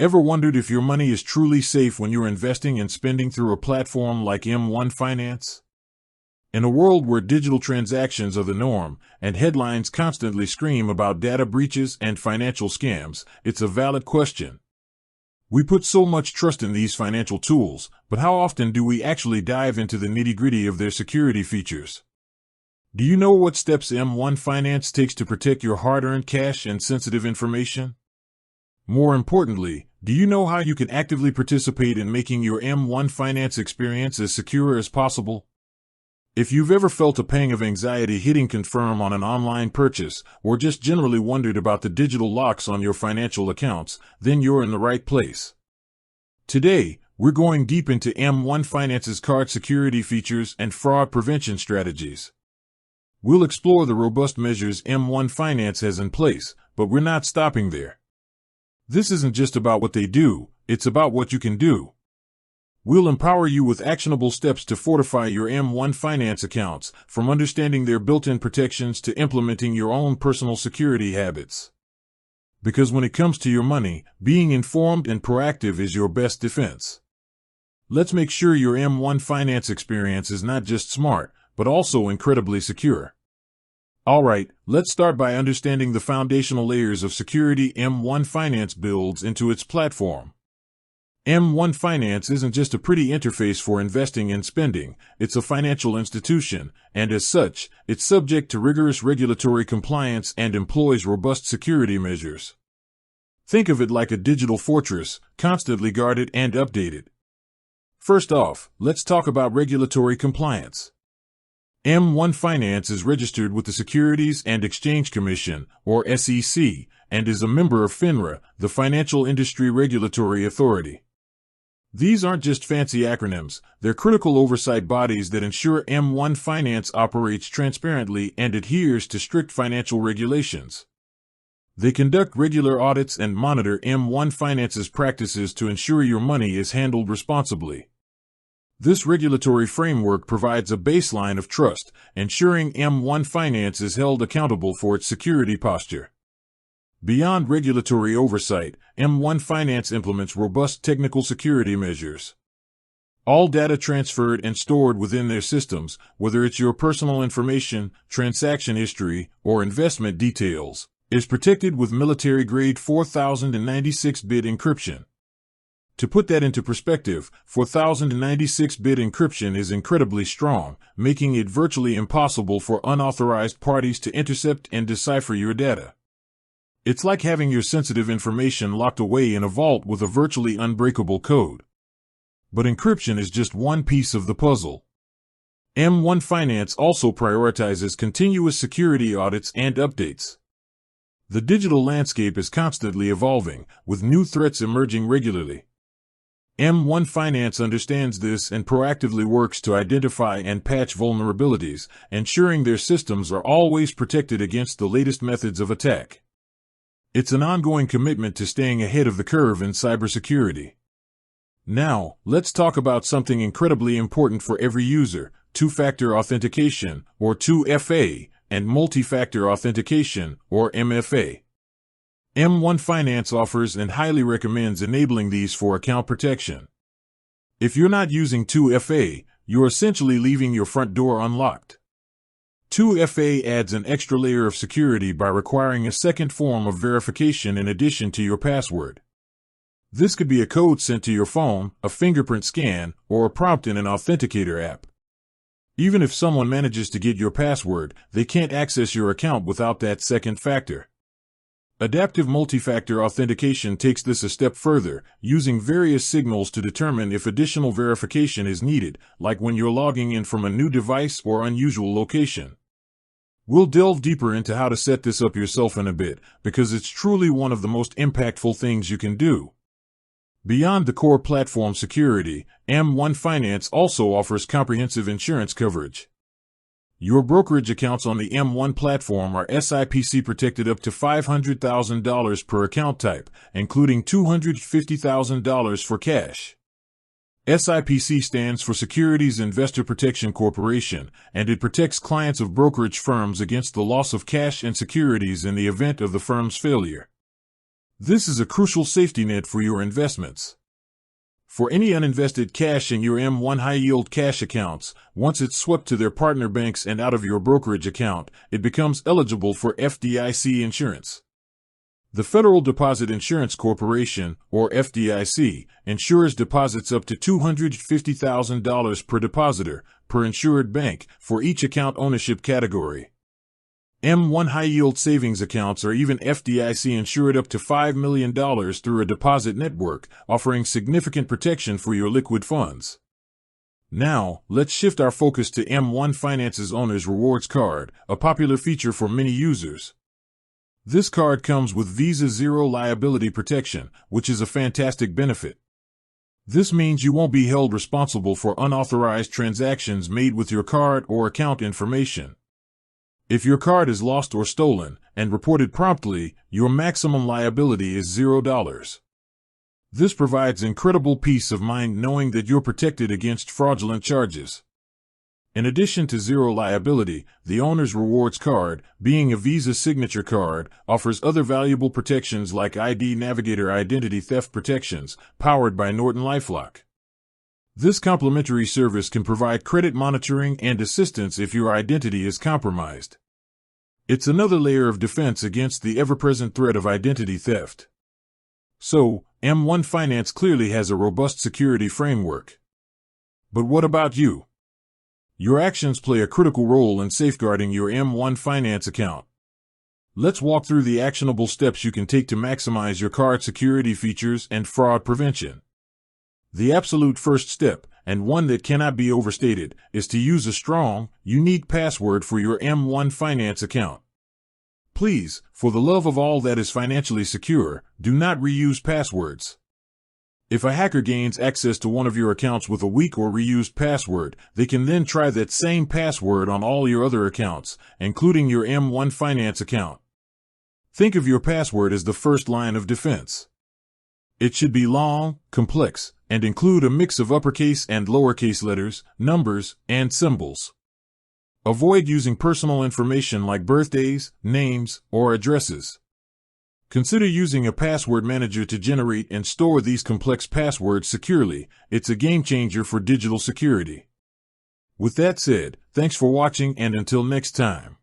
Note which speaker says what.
Speaker 1: Ever wondered if your money is truly safe when you're investing and spending through a platform like M1 Finance? In a world where digital transactions are the norm and headlines constantly scream about data breaches and financial scams, it's a valid question. We put so much trust in these financial tools, but how often do we actually dive into the nitty-gritty of their security features? Do you know what steps M1 Finance takes to protect your hard-earned cash and sensitive information? More importantly, do you know how you can actively participate in making your M1 Finance experience as secure as possible? If you've ever felt a pang of anxiety hitting confirm on an online purchase, or just generally wondered about the digital locks on your financial accounts, then you're in the right place. Today, we're going deep into M1 Finance's card security features and fraud prevention strategies. We'll explore the robust measures M1 Finance has in place, but we're not stopping there. This isn't just about what they do, it's about what you can do. We'll empower you with actionable steps to fortify your M1 Finance accounts, from understanding their built-in protections to implementing your own personal security habits. Because when it comes to your money, being informed and proactive is your best defense. Let's make sure your M1 Finance experience is not just smart, but also incredibly secure. Alright, let's start by understanding the foundational layers of security M1 Finance builds into its platform. M1 Finance isn't just a pretty interface for investing and spending, it's a financial institution, and as such, it's subject to rigorous regulatory compliance and employs robust security measures. Think of it like a digital fortress, constantly guarded and updated. First off, let's talk about regulatory compliance. M1 Finance is registered with the Securities and Exchange Commission, or SEC, and is a member of FINRA, the Financial Industry Regulatory Authority. These aren't just fancy acronyms, they're critical oversight bodies that ensure M1 Finance operates transparently and adheres to strict financial regulations. They conduct regular audits and monitor M1 Finance's practices to ensure your money is handled responsibly. This regulatory framework provides a baseline of trust, ensuring M1 Finance is held accountable for its security posture. Beyond regulatory oversight, M1 Finance implements robust technical security measures. All data transferred and stored within their systems, whether it's your personal information, transaction history, or investment details, is protected with military-grade 4096-bit encryption. To put that into perspective, 4096-bit encryption is incredibly strong, making it virtually impossible for unauthorized parties to intercept and decipher your data. It's like having your sensitive information locked away in a vault with a virtually unbreakable code. But encryption is just one piece of the puzzle. M1 Finance also prioritizes continuous security audits and updates. The digital landscape is constantly evolving, with new threats emerging regularly. M1 Finance understands this and proactively works to identify and patch vulnerabilities, ensuring their systems are always protected against the latest methods of attack. It's an ongoing commitment to staying ahead of the curve in cybersecurity. Now, let's talk about something incredibly important for every user: two-factor authentication, or 2FA, and multi-factor authentication, or MFA. M1 Finance offers and highly recommends enabling these for account protection. If you're not using 2FA, you're essentially leaving your front door unlocked. 2FA adds an extra layer of security by requiring a second form of verification in addition to your password. This could be a code sent to your phone, a fingerprint scan, or a prompt in an authenticator app. Even if someone manages to get your password, they can't access your account without that second factor. Adaptive multi-factor authentication takes this a step further, using various signals to determine if additional verification is needed, like when you're logging in from a new device or unusual location. We'll delve deeper into how to set this up yourself in a bit, because it's truly one of the most impactful things you can do. Beyond the core platform security, M1 Finance also offers comprehensive insurance coverage. Your brokerage accounts on the M1 platform are SIPC protected up to $500,000 per account type, including $250,000 for cash. SIPC stands for Securities Investor Protection Corporation, and it protects clients of brokerage firms against the loss of cash and securities in the event of the firm's failure. This is a crucial safety net for your investments. For any uninvested cash in your M1 high-yield cash accounts, once it's swept to their partner banks and out of your brokerage account, it becomes eligible for FDIC insurance. The Federal Deposit Insurance Corporation, or FDIC, insures deposits up to $250,000 per depositor, per insured bank, for each account ownership category. M1 high-yield savings accounts are even FDIC insured up to $5 million through a deposit network, offering significant protection for your liquid funds. Now, let's shift our focus to M1 Finance's Owner's Rewards Card, a popular feature for many users. This card comes with Visa Zero Liability Protection, which is a fantastic benefit. This means you won't be held responsible for unauthorized transactions made with your card or account information. If your card is lost or stolen, and reported promptly, your maximum liability is $0. This provides incredible peace of mind knowing that you're protected against fraudulent charges. In addition to zero liability, the Owner's Rewards Card, being a Visa signature card, offers other valuable protections like ID Navigator identity theft protections, powered by NortonLifeLock. This complimentary service can provide credit monitoring and assistance if your identity is compromised. It's another layer of defense against the ever-present threat of identity theft. So, M1 Finance clearly has a robust security framework. But what about you? Your actions play a critical role in safeguarding your M1 Finance account. Let's walk through the actionable steps you can take to maximize your card security features and fraud prevention. The absolute first step, and one that cannot be overstated, is to use a strong, unique password for your M1 Finance account. Please, for the love of all that is financially secure, do not reuse passwords. If a hacker gains access to one of your accounts with a weak or reused password, they can then try that same password on all your other accounts, including your M1 Finance account. Think of your password as the first line of defense. It should be long, complex, and include a mix of uppercase and lowercase letters, numbers, and symbols. Avoid using personal information like birthdays, names, or addresses. Consider using a password manager to generate and store these complex passwords securely. It's a game changer for digital security. With that said, thanks for watching, and until next time.